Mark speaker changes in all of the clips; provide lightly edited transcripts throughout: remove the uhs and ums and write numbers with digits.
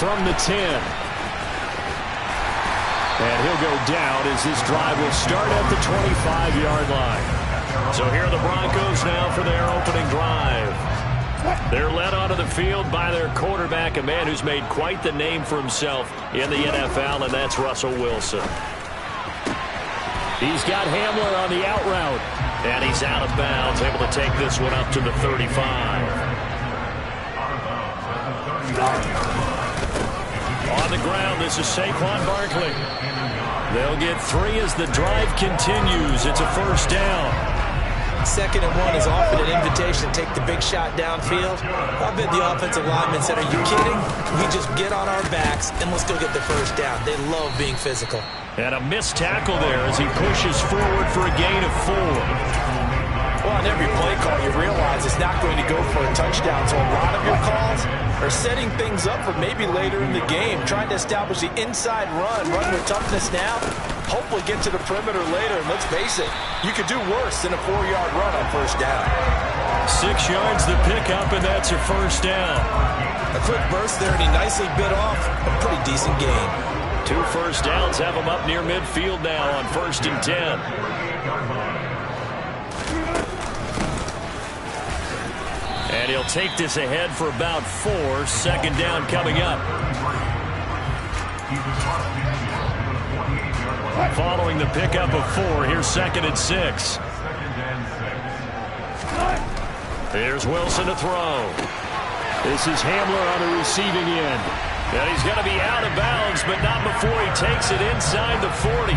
Speaker 1: from the 10. And he'll go down as this drive will start at the 25-yard line. So here are the Broncos now for their opening drive. They're led onto the field by their quarterback, a man who's made quite the name for himself in the NFL, and that's Russell Wilson. He's got Hamler on the out route, and he's out of bounds, able to take this one up to the 35. On the ground, this is Saquon Barkley. They'll get 3 as the drive continues. It's a first down.
Speaker 2: 2nd and 1 is often an invitation to take the big shot downfield. I bet the offensive lineman said, are you kidding? We just get on our backs and let's go get the first down. They love being physical.
Speaker 1: And a missed tackle there as he pushes forward for a gain of 4.
Speaker 2: Well, on every play call, you realize it's not going to go for a touchdown. So a lot of your calls are setting things up for maybe later in the game, trying to establish the inside run with toughness now, hopefully get to the perimeter later. And let's face it, you could do worse than a 4-yard run on first down.
Speaker 1: 6 yards the pickup, and that's a first down.
Speaker 2: A quick burst there, and he nicely bit off a pretty decent gain.
Speaker 1: 2 first downs have him up near midfield now on 1st and 10. And he'll take this ahead for about 4. 2nd down coming up. Following the pickup of 4, here's 2nd and 6. Here's Wilson to throw. This is Hamler on the receiving end. And he's going to be out of bounds, but not before he takes it inside the 40.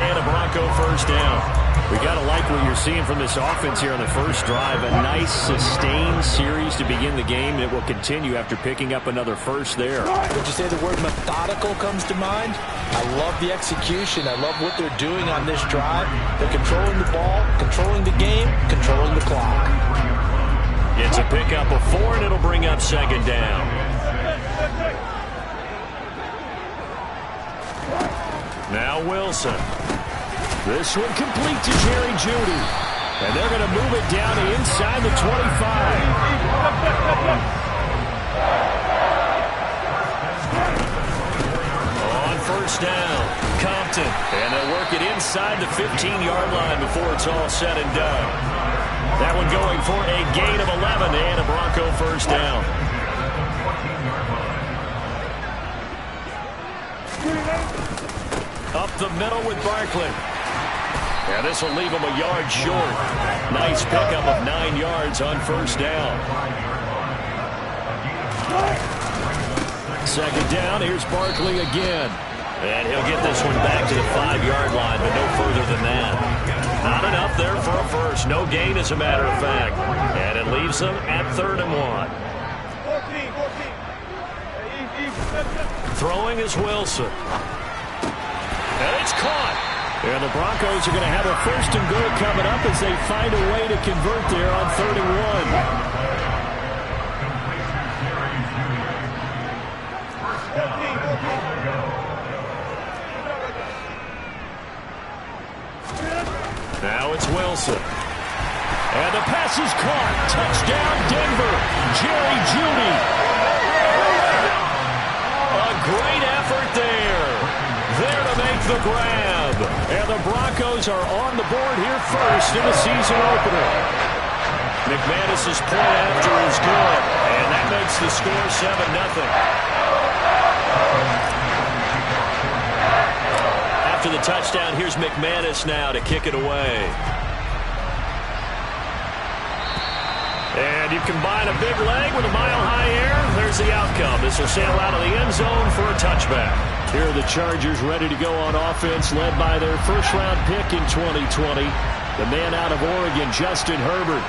Speaker 1: And a Bronco first down. We got to like what you're seeing from this offense here on the first drive. A nice, sustained series to begin the game. It will continue after picking up another first there.
Speaker 2: Would you say the word methodical comes to mind? I love the execution. I love what they're doing on this drive. They're controlling the ball, controlling the game, controlling the clock.
Speaker 1: It's a pickup of 4, and it'll bring up 2nd down. Now Wilson. This one complete to Jerry Jeudy. And they're going to move it down to inside the 25. On first down, Compton. And they'll work it inside the 15-yard line before it's all said and done. That one going for a gain of 11 and a Bronco first down. Up the middle with Barkley. And this will leave him a yard short. Nice pickup of 9 yards on first down. 2nd down, here's Barkley again. And he'll get this one back to the 5-yard line, but no further than that. Not enough there for a first. No gain, as a matter of fact. And it leaves them at 3rd and 1. Throwing is Wilson. And it's caught. And the Broncos are going to have a 1st and goal coming up as they find a way to convert there on 3rd and 1. Now it's Wilson. And the pass is caught. Touchdown, Denver. Jerry Jeudy. A great effort there. There to make the grab. And the Broncos are on the board here first in the season opener. McManus's point after is good. And that makes the score 7-0. After the touchdown, here's McManus now to kick it away. And you combine a big leg with a mile-high air. There's the outcome. This will sail out of the end zone for a touchback. Here are the Chargers ready to go on offense, led by their first-round pick in 2020, the man out of Oregon, Justin Herbert.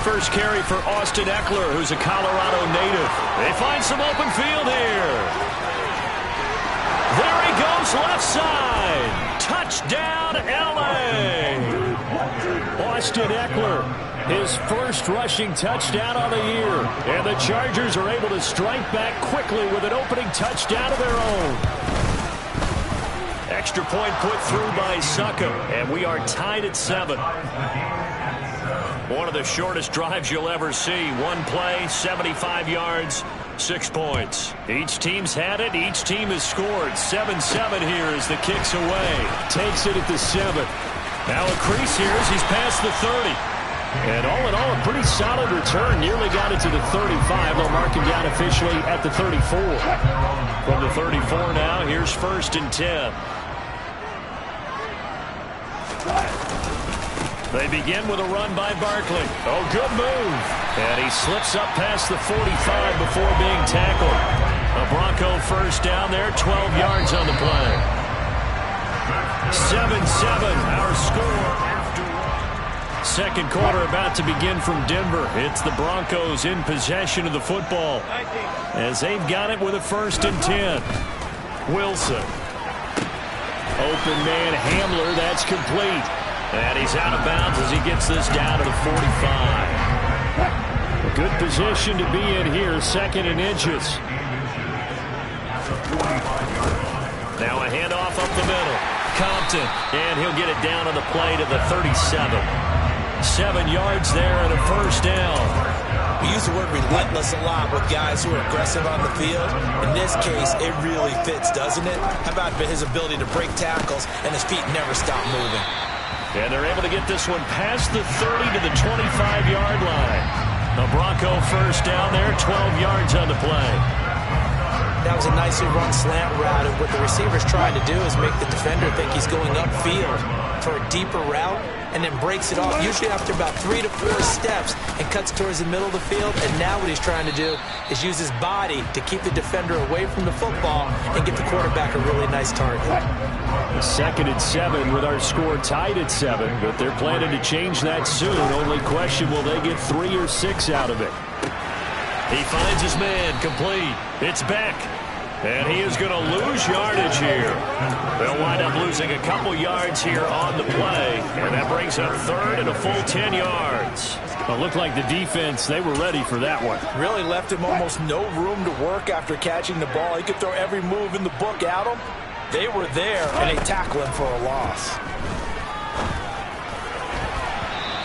Speaker 1: First carry for Austin Eckler, who's a Colorado native. They find some open field here. There he goes, left side. Touchdown, L.A. Austin Eckler, his first rushing touchdown of the year. And the Chargers are able to strike back quickly with an opening touchdown of their own. Extra point put through by Succa, and we are tied at 7. One of the shortest drives you'll ever see. One play, 75 yards, 6 points. Each team's had it. Each team has scored. 7-7 here as the kick's away. Takes it at the 7. Now a crease here as he's past the 30. And all in all, a pretty solid return. Nearly got it to the 35. They'll mark him down officially at the 34. From the 34 now, here's 1st and 10. They begin with a run by Barkley. Oh, good move. And he slips up past the 45 before being tackled. A Bronco first down there, 12 yards on the play. 7-7, our score after one. Second quarter about to begin from Denver. It's the Broncos in possession of the football as they've got it with a 1st and 10. Wilson. Open man Hamler, that's complete. And he's out of bounds as he gets this down to the 45. A good position to be in here, 2nd and inches. Now a handoff up the middle. Compton, and he'll get it down on the play to the 37. 7 yards there and a 1st down.
Speaker 2: We use the word relentless a lot with guys who are aggressive on the field. In this case, it really fits, doesn't it? How about his ability to break tackles and his feet never stop moving?
Speaker 1: And they're able to get this one past the 30 to the 25-yard line. A Bronco first down there, 12 yards on the play.
Speaker 2: That was a nicely run slant route, and what the receiver's trying to do is make the defender think he's going upfield for a deeper route, and then breaks it off, usually after about 3 to 4 steps, and cuts towards the middle of the field. And now what he's trying to do is use his body to keep the defender away from the football and give the quarterback a really nice target.
Speaker 1: 2nd and 7 with our score tied at 7, but they're planning to change that soon. Only question, will they get 3 or 6 out of it? He finds his man, complete. It's Beck. And he is going to lose yardage here. They'll wind up losing a couple yards here on the play. And that brings up 3rd and a full 10 yards. It looked like the defense, they were ready for that one.
Speaker 2: Really left him almost no room to work after catching the ball. He could throw every move in the book at him. They were there, and they tackle him for a loss.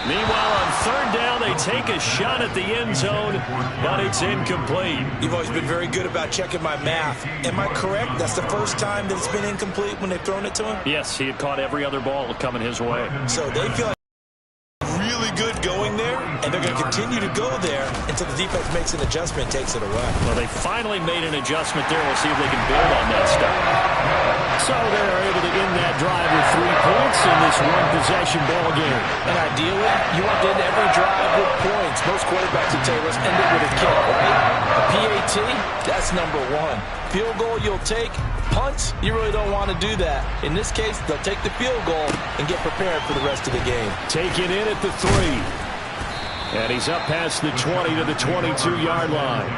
Speaker 1: Meanwhile, on 3rd down, they take a shot at the end zone, but it's incomplete.
Speaker 2: You've always been very good about checking my math. Am I correct? That's the first time that it's been incomplete when they've thrown it to him?
Speaker 1: Yes, he had caught every other ball coming his way.
Speaker 2: So they feel like really good going there, and they're going to continue to go there until the defense makes an adjustment and takes it away.
Speaker 1: Well, they finally made an adjustment there. We'll see if they can build on that stuff. So they're able to end that drive with 3 points in this one-possession ball game.
Speaker 2: And ideally, you want to end every drive with points. Most quarterbacks would tell us end it with a kick, right? A PAT, that's number 1. Field goal you'll take. Punts, you really don't want to do that. In this case, they'll take the field goal and get prepared for the rest of the game.
Speaker 1: Taken in at the 3. And he's up past the 20 to the 22-yard line.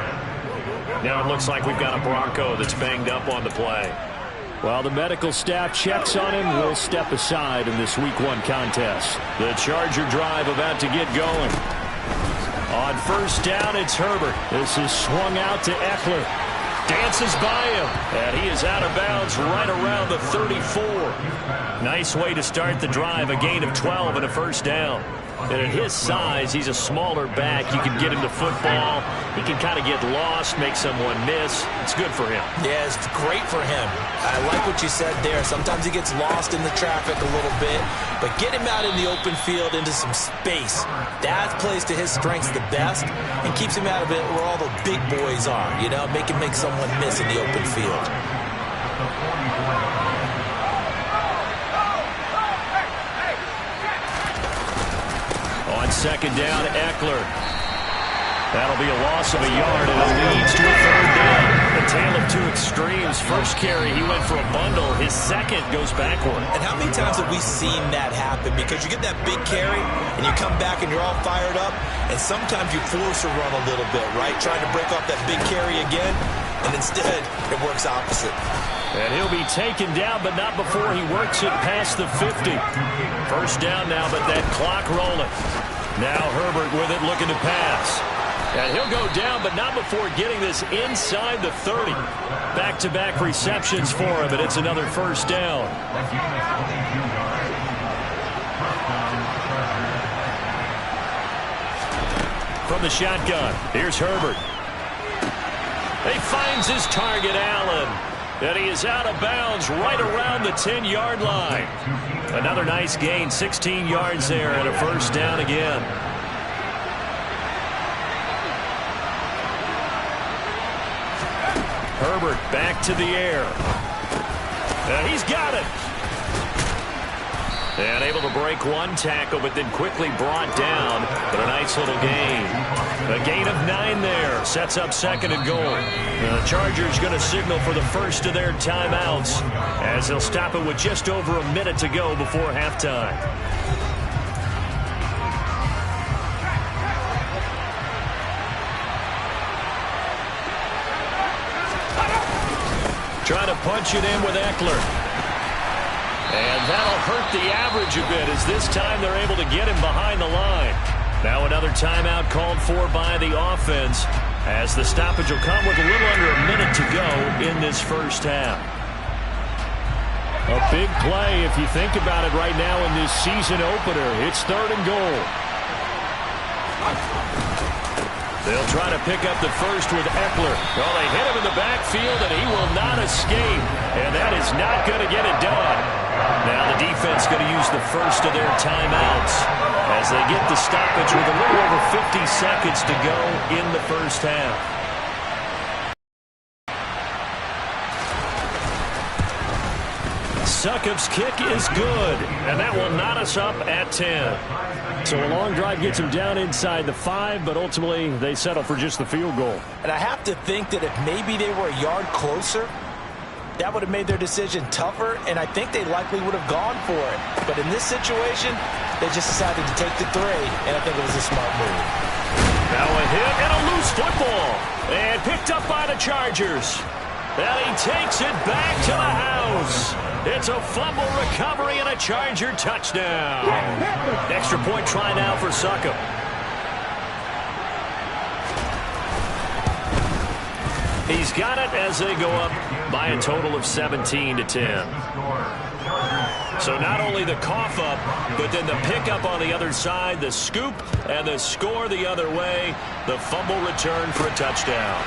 Speaker 1: Now it looks like we've got a Bronco that's banged up on the play. While the medical staff checks on him, we'll step aside in this Week 1 contest. The Charger drive about to get going. On 1st down, it's Herbert. This is swung out to Eckler. Dances by him, and he is out of bounds right around the 34. Nice way to start the drive, a gain of 12 and a 1st down. And at his size, he's a smaller back. You can get him to football. He can kind of get lost, make someone miss. It's good for him.
Speaker 2: Yeah, it's great for him. I like what you said there. Sometimes he gets lost in the traffic a little bit, but get him out in the open field into some space. That plays to his strengths the best and keeps him out of it where all the big boys are, you know, make someone miss in the open field.
Speaker 1: On 2nd down, Eckler. That'll be a loss of a yard, and it leads to a 3rd down. A tale of 2 extremes. First carry, he went for a bundle. His second goes backward.
Speaker 2: And how many times have we seen that happen? Because you get that big carry, and you come back, and you're all fired up, and sometimes you force a run a little bit, right? Trying to break off that big carry again, and instead, it works opposite.
Speaker 1: And he'll be taken down, but not before he works it past the 50. First down now, but that clock rolling. Now Herbert with it, looking to pass. And he'll go down, but not before getting this inside the 30. Back-to-back receptions for him, and it's another 1st down. from the shotgun. Here's Herbert. He finds his target, Allen. And he is out of bounds right around the 10-yard line. Another nice gain, 16 yards there, and a first down again. Herbert back to the air. He's got it. And able to break one tackle, but then quickly brought down. But a nice little gain. A gain of 9 there. Sets up second and goal. The Chargers going to signal for the first of their timeouts as they'll stop it with just over a minute to go before halftime. Trying to punch it in with Eckler. And that'll hurt the average a bit as this time they're able to get him behind the line. Now another timeout called for by the offense as the stoppage will come with a little under a minute to go in this first half. A big play if you think about it right now in this season opener. It's third and goal. They'll try to pick up the first with Eckler. Well, they hit him in the backfield, and he will not escape. And that is not going to get it done. Now the defense going to use the first of their timeouts as they get the stoppage with a little over 50 seconds to go in the first half. Succop's kick is good, and that will knot us up at 10. So a long drive gets them down inside the 5, but ultimately they settle for just the field goal.
Speaker 2: And I have to think that if maybe they were a yard closer, that would have made their decision tougher, and I think they likely would have gone for it. But in this situation, they just decided to take the 3, and I think it was a smart move.
Speaker 1: Now a hit and a loose football, and picked up by the Chargers. And he takes it back to the house. It's a fumble recovery and a Charger touchdown. Extra point try now for Succop. He's got it as they go up by a total of 17-10. So not only the cough up, but then the pickup on the other side, the scoop, and the score the other way. The fumble return for a touchdown.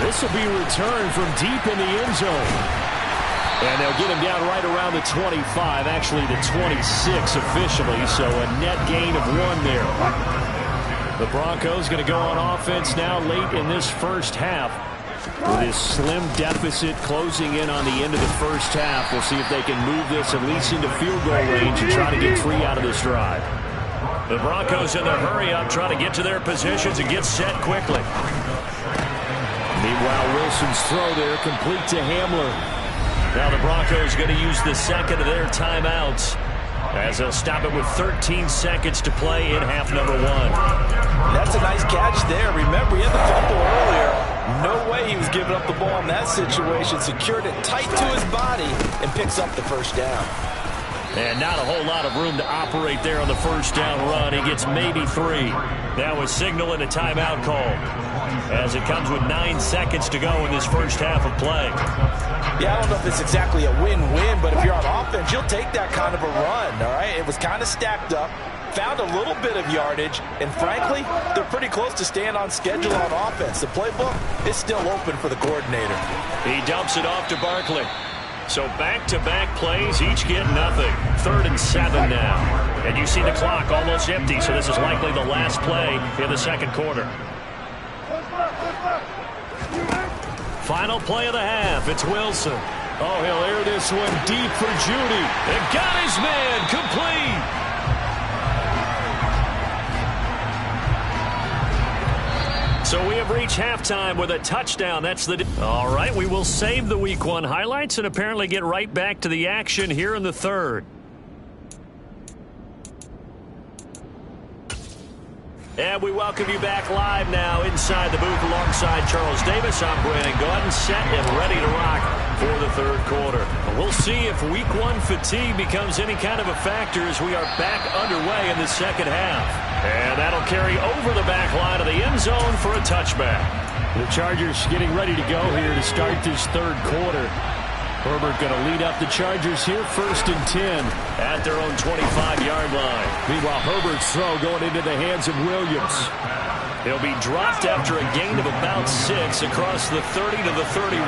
Speaker 1: This will be returned from deep in the end zone. And they'll get him down right around the 25, actually the 26 officially, so a net gain of 1 there. The Broncos going to go on offense now late in this first half. With this slim deficit closing in on the end of the first half, we'll see if they can move this at least into field goal range and try to get 3 out of this drive. The Broncos in the hurry-up trying to get to their positions and get set quickly. Meanwhile, Wilson's throw there complete to Hamler. Now the Broncos going to use the second of their timeouts as they'll stop it with 13 seconds to play in half number 1.
Speaker 2: That's a nice catch there. Remember, he had the fumble earlier. No way he was giving up the ball in that situation. Secured it tight to his body and picks up the first down.
Speaker 1: And not a whole lot of room to operate there on the first down run. He gets maybe 3. That was signaling a timeout call as it comes with 9 seconds to go in this first half of play.
Speaker 2: Yeah, I don't know if it's exactly a win-win, but if you're on offense, you'll take that kind of a run, all right? It was kind of stacked up, found a little bit of yardage, and frankly, they're pretty close to staying on schedule on offense. The playbook is still open for the coordinator.
Speaker 1: He dumps it off to Barkley. So back-to-back plays, each get nothing. 3rd and 7 now. And you see the clock almost empty, so this is likely the last play in the second quarter. Final play of the half. It's Wilson. Oh, he'll air this one deep for Judy. And got his man complete. So we have reached halftime with a touchdown. That's the... All right, we will save the Week 1 highlights and apparently get right back to the action here in the third. And we welcome you back live now inside the booth alongside Charles Davis. I'm Brandon Gordon, set and ready to rock for the third quarter. We'll see if Week 1 fatigue becomes any kind of a factor as we are back underway in the second half. And that'll carry over the back line of the end zone for a touchback. The Chargers getting ready to go here to start this third quarter. Herbert going to lead up the Chargers here, 1st and 10 at their own 25-yard line. Meanwhile, Herbert's throw going into the hands of Williams. He'll be dropped after a gain of about 6 across the 30 to the 31.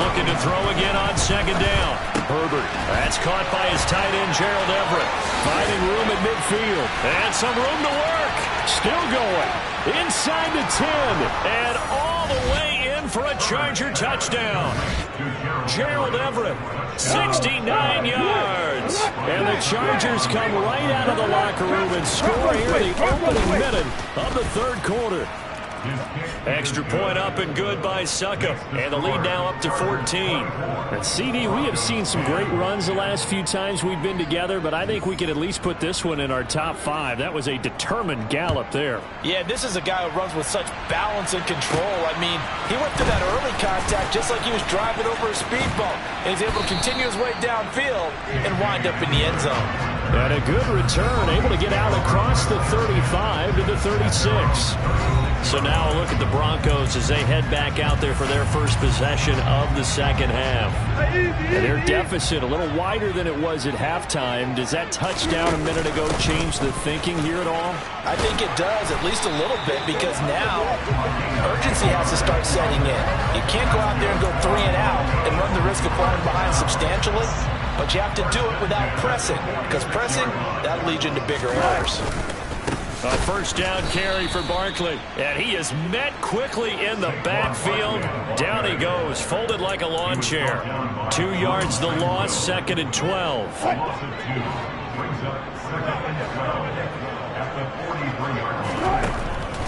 Speaker 1: Looking to throw again on 2nd down. Herbert. That's caught by his tight end, Gerald Everett. Finding room at midfield. And some room to work. Still going. Inside the 10. And all the way in for a Charger touchdown. Gerald Everett, 69 yards. And the Chargers come right out of the locker room and score here in the opening minute of the 3rd quarter. Extra point up and good by Suckup. And the lead now up to 14. And CD, we have seen some great runs the last few times we've been together, but I think we could at least put this one in our top 5. That was a determined gallop there.
Speaker 2: Yeah, this is a guy who runs with such balance and control. I mean, he went through that early contact just like he was driving over a speed bump. And he's able to continue his way downfield and wind up in the end zone.
Speaker 1: And a good return, able to get out across the 35 to the 36. So now a look at the Broncos as they head back out there for their first possession of the 2nd half. And their deficit a little wider than it was at halftime. Does that touchdown a minute ago change the thinking here at all?
Speaker 2: I think it does, at least a little bit, because now urgency has to start setting in. You can't go out there and go 3 and out and run the risk of falling behind substantially, but you have to do it without pressing, because pressing, that'll lead you into bigger errors.
Speaker 1: A 1st down carry for Barkley. And he is met quickly in the backfield. Down he goes, folded like a lawn chair. 2 yards the loss, 2nd and 12.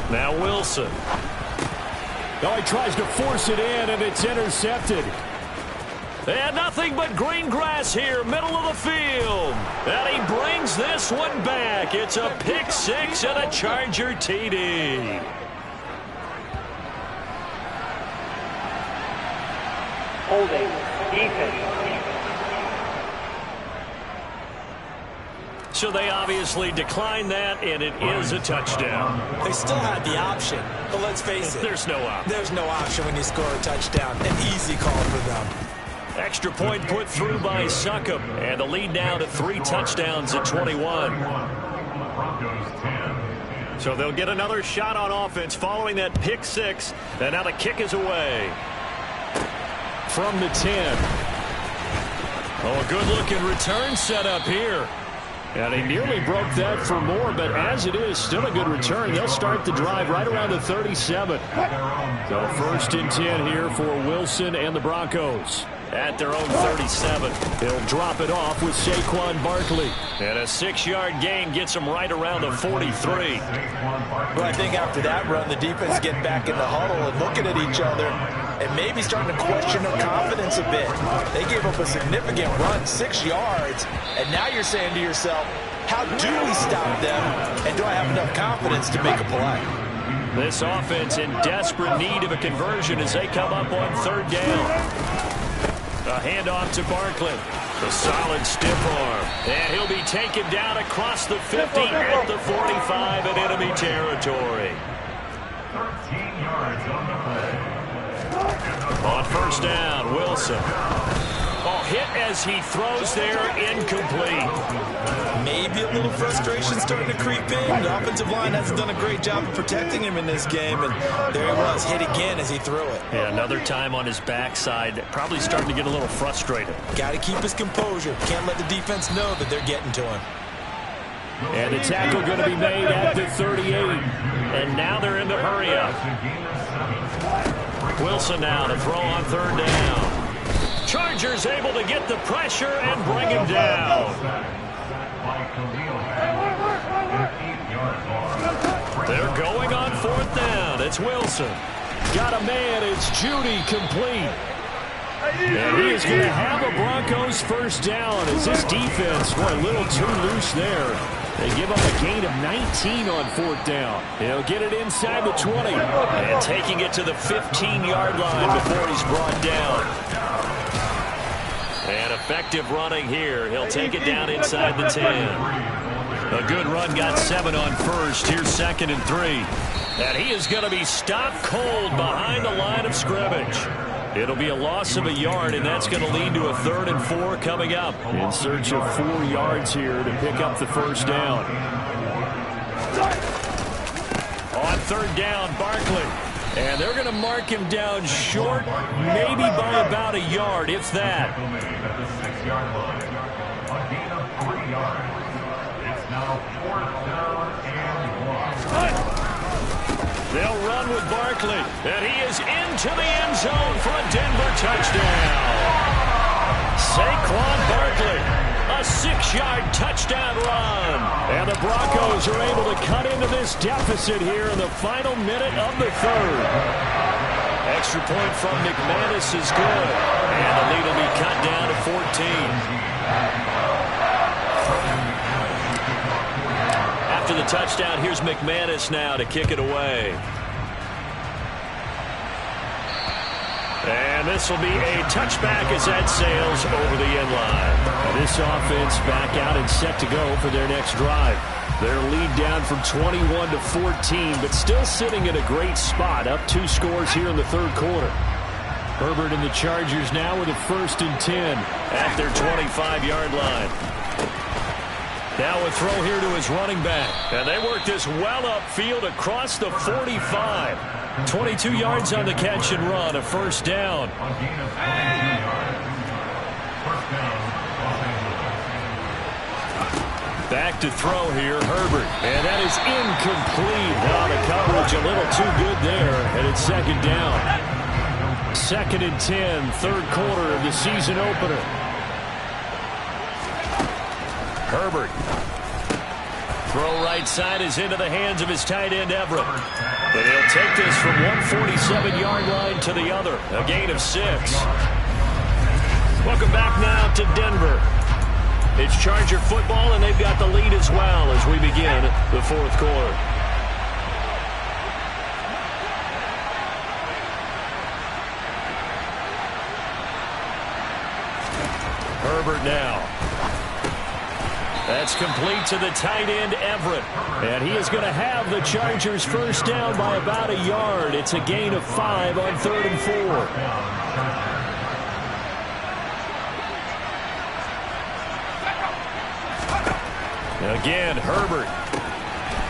Speaker 1: Now Wilson. Oh, he tries to force it in, and it's intercepted. And nothing but green grass here, middle of the field. And he brings this one back. It's a pick 6 and a Charger TD.
Speaker 3: Holding. Defense.
Speaker 1: So they obviously declined that, and it is a touchdown.
Speaker 2: They still had the option, but let's face it.
Speaker 1: There's no option.
Speaker 2: There's no option when you score a touchdown. An easy call for them.
Speaker 1: Extra point put through by Suckup, and the lead now to 3 touchdowns at 21. So they'll get another shot on offense following that pick 6, and now the kick is away. From the 10. Oh, a good-looking return set up here. And he nearly broke that for more, but as it is, still a good return. They'll start the drive right around the 37. So 1st and 10 here for Wilson and the Broncos. At their own 37. He'll drop it off with Saquon Barkley. And a 6-yard gain gets him right around the 43.
Speaker 2: Well, I think after that run, the defense getting back in the huddle and looking at each other and maybe starting to question their confidence a bit. They gave up a significant run, 6 yards, and now you're saying to yourself, how do we stop them, and do I have enough confidence to make a play?
Speaker 1: This offense in desperate need of a conversion as they come up on 3rd down. A handoff to Barkley. A solid stiff arm. And he'll be taken down across the 50 at the 45 in enemy territory.
Speaker 3: 13 yards on the play.
Speaker 1: On 1st down, Wilson. Oh, hit as he throws there, incomplete.
Speaker 2: Maybe a little frustration starting to creep in. The offensive line hasn't done a great job of protecting him in this game, and there he was, hit again as he threw it.
Speaker 1: Yeah, another time on his backside, probably starting to get a little frustrated.
Speaker 2: Got to keep his composure. Can't let the defense know that they're getting to him.
Speaker 1: And the tackle going to be made at the 38. And now they're in the hurry up. Wilson now to throw on 3rd down. Chargers able to get the pressure and bring him down. They're going on 4th down. It's Wilson. Got a man. It's Judy complete. And he is going to have a Broncos 1st down as this defense went a little too loose there. They give up a gain of 19 on 4th down. He'll get it inside the 20. And taking it to the 15-yard line before he's brought down. And effective running here. He'll take it down inside the 10. A good run, got 7 on 1st. Here's 2nd and 3. And he is going to be stopped cold behind the line of scrimmage. It'll be a loss of a yard, and that's going to lead to a 3rd and 4 coming up. In search of 4 yards here to pick up the first down. On 3rd down, Barkley. And they're going to mark him down short, maybe by about a yard, if that.
Speaker 3: At the 6-yard line, a gain of 3 yards. It's now 4th down and 1.
Speaker 1: They'll run with Barkley, and he is into the end zone for a Denver touchdown. Saquon Barkley, a 6-yard touchdown run. And the Broncos are able to cut into this deficit here in the final minute of the 3rd. Extra point from McManus is good, and the lead will be cut down to 14. After the touchdown, here's McManus now to kick it away. And this will be a touchback as that sails over the end line. And this offense back out and set to go for their next drive. Their lead down from 21 to 14, but still sitting in a great spot, up 2 scores here in the 3rd quarter. Herbert and the Chargers now with a 1st and 10 at their 25-yard line. Now a throw here to his running back. And they work this well upfield across the 45. 22 yards on the catch and run, a 1st down.
Speaker 3: A gain of 22 yards. 1st down, Los Angeles.
Speaker 1: Back to throw here, Herbert. And that is incomplete. Now the coverage a little too good there, and it's 2nd down. 2nd and 10, 3rd quarter of the season opener. Herbert. Throw right side is into the hands of his tight end, Everett. And he'll take this from 147-yard line to the other. A gain of 6. Welcome back now to Denver. It's Charger football, and they've got the lead as well as we begin the 4th quarter. Herbert now. That's complete to the tight end, Everett. And he is going to have the Chargers 1st down by about a yard. It's a gain of 5 on 3rd and 4. Again, Herbert.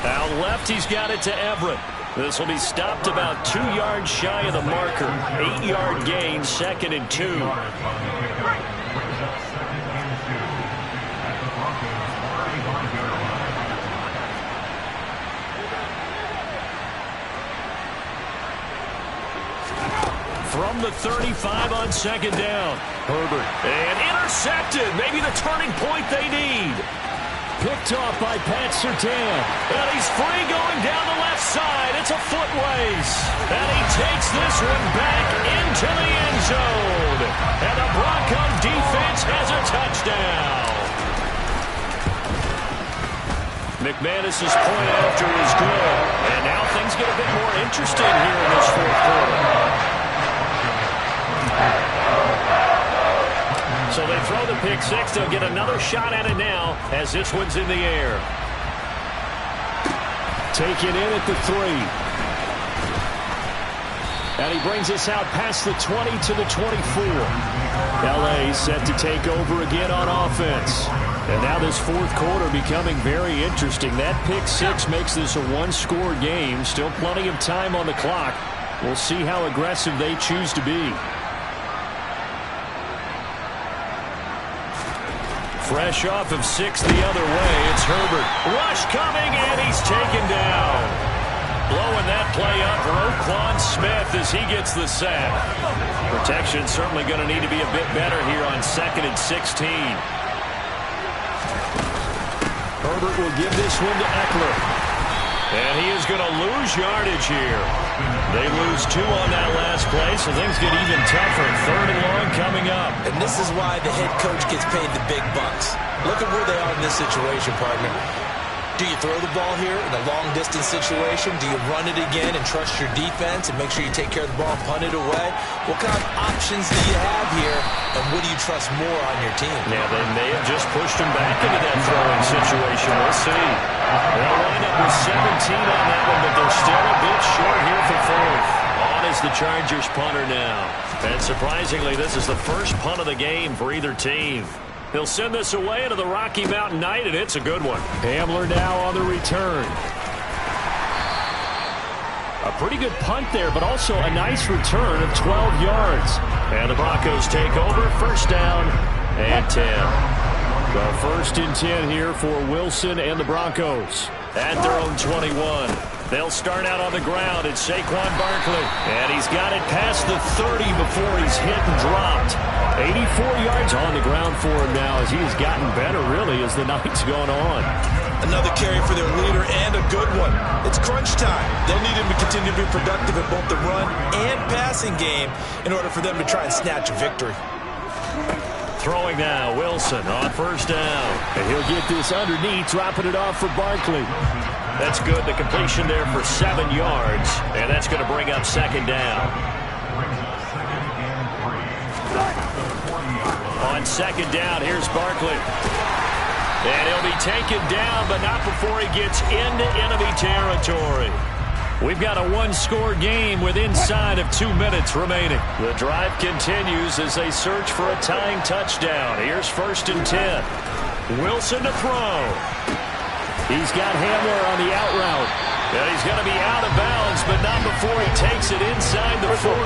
Speaker 1: Out left, he's got it to Everett. This will be stopped about 2 yards shy of the marker. 8-yard gain, 2nd and 2. From the 35 on 2nd down. Herbert. And intercepted. Maybe the turning point they need. Picked off by Pat Surtain. And he's free going down the left side. It's a foot race. And he takes this one back into the end zone. And the Broncos defense has a touchdown. McManus's point after is good. And now things get a bit more interesting here in this 4th quarter. So they throw the pick 6. They'll get another shot at it now as this one's in the air. Taken in at the 3. And he brings us out past the 20 to the 24. L.A. set to take over again on offense. And now this 4th quarter becoming very interesting. That pick 6 makes this a 1-score game. Still plenty of time on the clock. We'll see how aggressive they choose to be. Fresh off of 6 the other way, it's Herbert. Rush coming, and he's taken down. Blowing that play up, Roquan Smith as he gets the sack. Protection certainly going to need to be a bit better here on 2nd and 16. Herbert will give this one to Eckler. And he is going to lose yardage here. They lose 2 on that last play, so things get even tougher. 3rd and long coming up.
Speaker 2: And this is why the head coach gets paid the big bucks. Look at where they are in this situation, partner. Do you throw the ball here in a long-distance situation? Do you run it again and trust your defense and make sure you take care of the ball and punt it away? What kind of options do you have here, and what do you trust more on your team?
Speaker 1: Yeah, they may have just pushed him back into that throwing situation. We'll see. They'll wind up with 17 on that one, but they're still a bit short here for fourth. On is the Chargers punter now. And surprisingly, this is the first punt of the game for either team. He'll send this away into the Rocky Mountain night, and it's a good one. Hamler now on the return. A pretty good punt there, but also a nice return of 12 yards. And the Broncos take over, first down and 10. The first and 10 here for Wilson and the Broncos at their own 21. They'll start out on the ground. It's Saquon Barkley. And he's got it past the 30 before he's hit and dropped. 84 yards on the ground for him now as he has gotten better, really, as the night's gone on.
Speaker 2: Another carry for their leader and a good one. It's crunch time. They'll need him to continue to be productive in both the run and passing game in order for them to try and snatch a victory.
Speaker 1: Throwing now, Wilson on first down. And he'll get this underneath, dropping it off for Barkley. That's good. The completion there for 7 yards. And that's going to bring up second down. On second down, here's Barkley. And he'll be taken down, but not before he gets into enemy territory. We've got a one-score game with inside of 2 minutes remaining. The drive continues as they search for a tying touchdown. Here's first and 10. Wilson to throw. He's got Hamler on the out route. And he's going to be out of bounds, but not before he takes it inside the 40.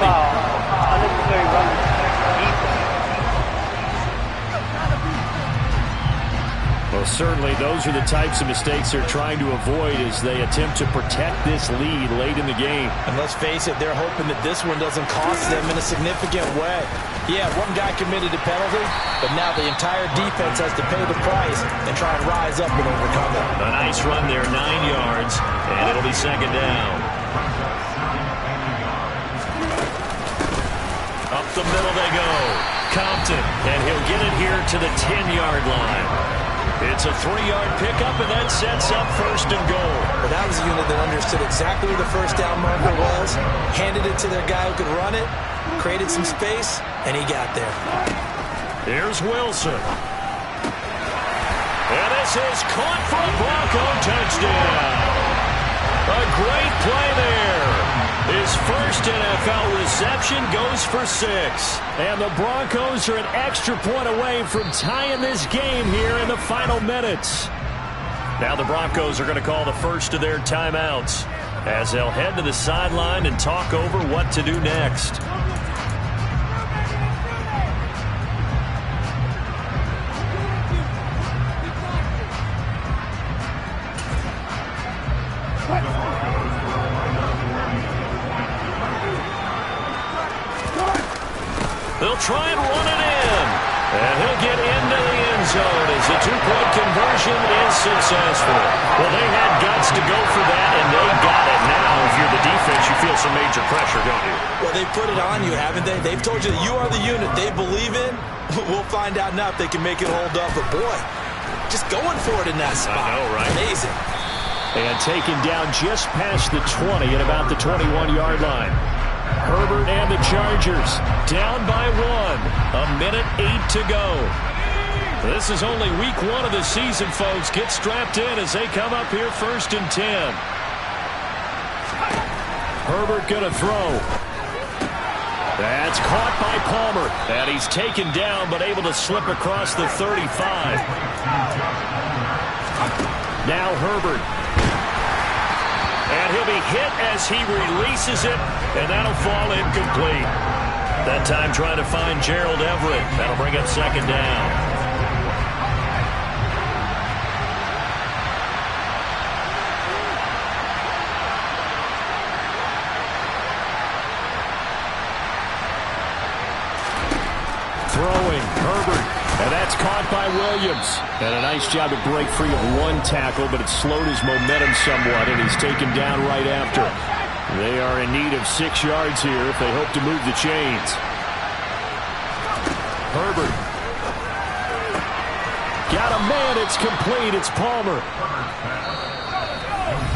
Speaker 1: Well, certainly those are the types of mistakes they're trying to avoid as they attempt to protect this lead late in the game.
Speaker 2: And let's face it, they're hoping that this one doesn't cost them in a significant way. Yeah, one guy committed a penalty, but now the entire defense has to pay the price and try and rise up and overcome it.
Speaker 1: A nice run there, 9 yards, and it'll be second down. Up the middle they go. Compton, and he'll get it here to the 10-yard line. It's a 3-yard pickup, and that sets up first and goal.
Speaker 2: But that was a unit that understood exactly where the first down marker was, handed it to their guy who could run it, created some space, and he got there.
Speaker 1: Here's Wilson. And this is caught for a Bronco touchdown. A great play there. His first NFL reception goes for 6. And the Broncos are an extra point away from tying this game here in the final minutes. Now the Broncos are going to call the first of their timeouts as they'll head to the sideline and talk over what to do next. They'll try and run it in. And he'll get into the end zone as the two-point conversion is successful. Well, they had guts to go for that, and they got it. Now, if you're the defense, you feel some major pressure, don't you?
Speaker 2: Well, they've put it on you, haven't they? They've told you that you are the unit they believe in. We'll find out now if they can make it hold up. But, boy, just going for it in that spot.
Speaker 1: I know, right?
Speaker 2: Amazing.
Speaker 1: And taken down just past the 20 at about the 21-yard line. Herbert and the Chargers down by 1. 1:08 to go. This is only week 1 of the season, folks. Get strapped in as they come up here first and 10. Herbert going to throw. That's caught by Palmer. And he's taken down but able to slip across the 35. Now Herbert. And he'll be hit as he releases it, and that'll fall incomplete. That time trying to find Gerald Everett. That'll bring up second down. Throwing, Herbert. And that's caught by Williams. And a nice job to break free of one tackle, but it slowed his momentum somewhat, and he's taken down right after. They are in need of 6 yards here if they hope to move the chains. Herbert. Got a man. It's complete. It's Palmer.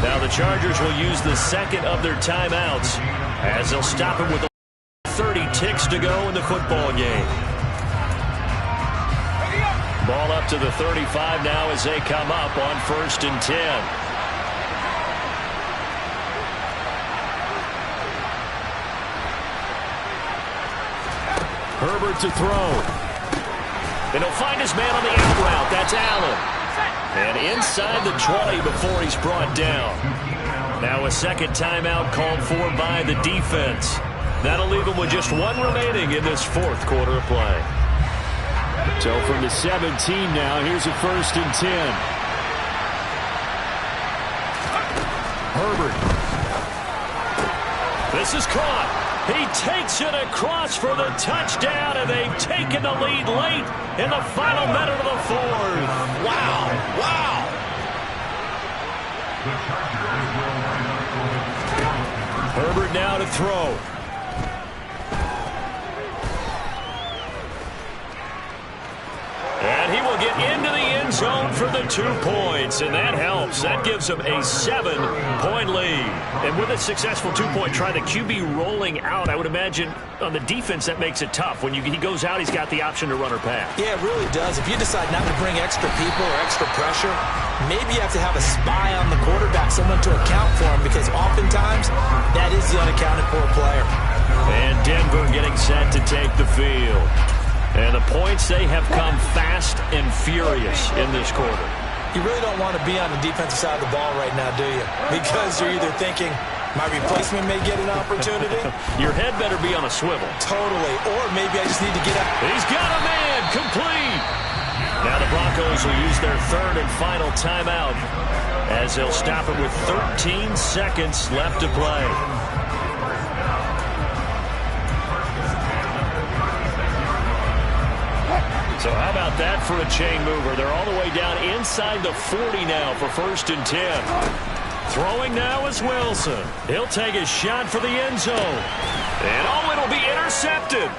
Speaker 1: Now the Chargers will use the second of their timeouts as they'll stop him with 30 ticks to go in the football game. Ball up to the 35 now as they come up on 1st and 10. Herbert to throw. And he'll find his man on the out route. That's Allen. And inside the 20 before he's brought down. Now a second timeout called for by the defense. That'll leave him with just one remaining in this 4th quarter of play. So from the 17 now, here's a 1st and 10. Herbert. This is caught. He takes it across for the touchdown, and they've taken the lead late in the final minute of the 4th. Wow. Wow. Herbert now to throw. And he will get into the end zone for the 2 points, and that helps. That gives him a 7-point lead. And with a successful 2-point try, the QB rolling out, I would imagine on the defense that makes it tough. When he goes out, he's got the option to run or pass.
Speaker 2: Yeah, it really does. If you decide not to bring extra people or extra pressure, maybe you have to have a spy on the quarterback, someone to account for him, because oftentimes that is the unaccounted for player.
Speaker 1: And Denver getting set to take the field. And the points, they have come fast and furious in this quarter.
Speaker 2: You really don't want to be on the defensive side of the ball right now, do you? Because you're either thinking, my replacement may get an opportunity.
Speaker 1: Your head better be on a swivel.
Speaker 2: Totally. Or maybe I just need to get up.
Speaker 1: He's got a man. Complete. Now the Broncos will use their 3rd and final timeout as they'll stop it with 13 seconds left to play. So how about that for a chain mover? They're all the way down inside the 40 now for 1st and 10. Throwing now is Wilson. He'll take a shot for the end zone. And it'll be intercepted.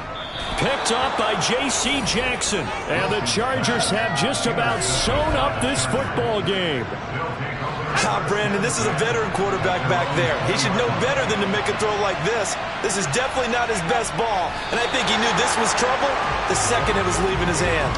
Speaker 1: Picked up by J.C. Jackson. And the Chargers have just about sewn up this football game.
Speaker 2: Brandon, this is a veteran quarterback back there. He should know better than to make a throw like this. This is definitely not his best ball. And I think he knew this was trouble the second it was leaving his hand.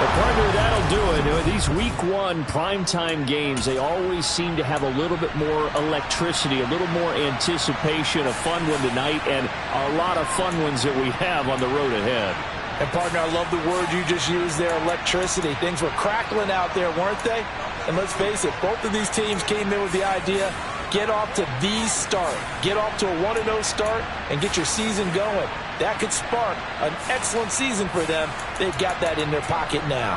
Speaker 1: Well, partner, that'll do it. These Week 1 primetime games, they always seem to have a little bit more electricity, a little more anticipation, a fun one tonight, and a lot of fun ones that we have on the road ahead.
Speaker 2: And, partner, I love the word you just used there, electricity. Things were crackling out there, weren't they? And let's face it, both of these teams came in with the idea, get off to the start. Get off to a 1-0 start and get your season going. That could spark an excellent season for them. They've got that in their pocket now.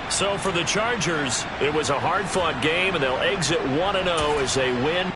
Speaker 1: So for the Chargers, it was a hard-fought game, and they'll exit 1-0 as they win